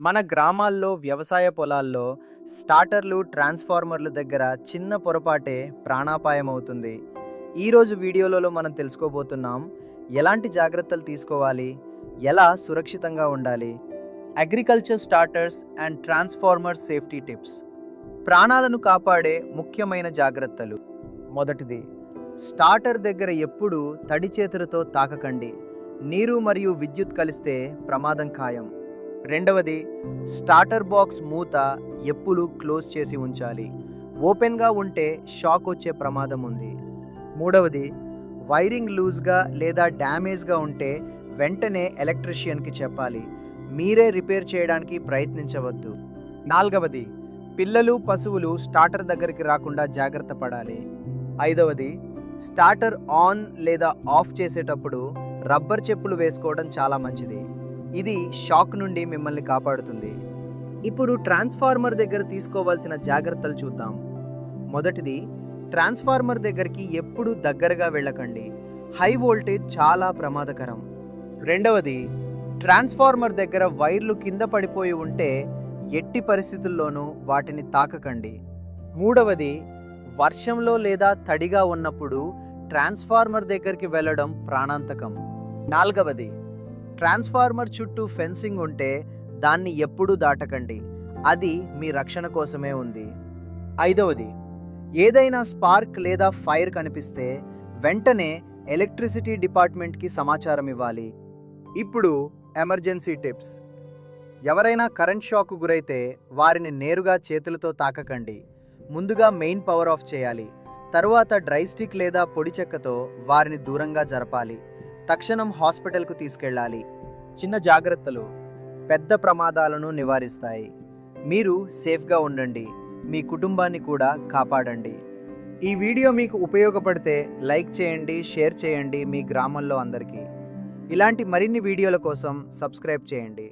మన గ్రామాల్లో వ్యవసాయ పొలాల్లో స్టార్టర్లు ట్రాన్స్ఫార్మర్ల దగ్గర చిన్న పొరపాటే ప్రాణాపాయం అవుతుంది. ఈరోజు వీడియోలలో మనం తెలుసుకోబోతున్నాం ఎలాంటి జాగ్రత్తలు తీసుకోవాలి, ఎలా సురక్షితంగా ఉండాలి. Agriculture starters and transformer safety tips. ప్రాణాలను కాపాడే ముఖ్యమైన జాగ్రత్తలు. మొదటిది, స్టార్టర్ దగ్గర ఎప్పుడూ తడి చేతులతో తాకకండి. నీరు మరియు విద్యుత్ కలిస్తే ప్రమాదం ఖాయం. రెండవది, స్టార్టర్ బాక్స్ మూత ఎప్పుడూ క్లోజ్ చేసి ఉంచాలి. ఓపెన్గా ఉంటే షాక్ వచ్చే ప్రమాదం ఉంది. మూడవది, వైరింగ్ లూజ్గా లేదా డ్యామేజ్గా ఉంటే వెంటనే ఎలక్ట్రీషియన్కి చెప్పాలి. మీరే రిపేర్ చేయడానికి ప్రయత్నించవద్దు. నాలుగవది, పిల్లలు పశువులు స్టార్టర్ దగ్గరికి రాకుండా జాగ్రత్త పడాలి. ఐదవది, స్టార్టర్ ఆన్ లేదా ఆఫ్ చేసేటప్పుడు రబ్బర్ చెప్పులు వేసుకోవడం చాలా మంచిది. ఇది షాక్ నుండి మిమ్మల్ని కాపాడుతుంది. ఇప్పుడు ట్రాన్స్ఫార్మర్ దగ్గర తీసుకోవాల్సిన జాగ్రత్తలు చూద్దాం. మొదటిది, ట్రాన్స్ఫార్మర్ దగ్గరికి ఎప్పుడూ దగ్గరగా వెళ్ళకండి. హై వోల్టేజ్ చాలా ప్రమాదకరం. రెండవది, ట్రాన్స్ఫార్మర్ దగ్గర వైర్లు కింద పడిపోయి ఉంటే ఎట్టి పరిస్థితుల్లోనూ వాటిని తాకకండి. మూడవది, వర్షంలో లేదా తడిగా ఉన్నప్పుడు ట్రాన్స్ఫార్మర్ దగ్గరికి వెళ్ళడం ప్రాణాంతకం. నాలుగవది, ట్రాన్స్ఫార్మర్ చుట్టూ ఫెన్సింగ్ ఉంటే దాన్ని ఎప్పుడూ దాటకండి. అది మీ రక్షణ కోసమే ఉంది. ఐదవది, ఏదైనా స్పార్క్ లేదా ఫైర్ కనిపిస్తే వెంటనే ఎలక్ట్రిసిటీ డిపార్ట్మెంట్కి సమాచారం ఇవ్వాలి. ఇప్పుడు ఎమర్జెన్సీ టిప్స్. ఎవరైనా కరెంట్ షాక్కు గురైతే వారిని నేరుగా చేతులతో తాకకండి. ముందుగా మెయిన్ పవర్ ఆఫ్ చేయాలి. తరువాత డ్రై స్టిక్ లేదా పొడి చెక్కతో వారిని దూరంగా జరపాలి. తక్షణం హాస్పిటల్కు తీసుకెళ్ళాలి. చిన్న జాగ్రత్తలు పెద్ద ప్రమాదాలను నివారిస్తాయి. మీరు సేఫ్గా ఉండండి, మీ కుటుంబాన్ని కూడా కాపాడండి. ఈ వీడియో మీకు ఉపయోగపడితే లైక్ చేయండి, షేర్ చేయండి మీ గ్రామంలో అందరికీ. ఇలాంటి మరిన్ని వీడియోల కోసం సబ్స్క్రైబ్ చేయండి.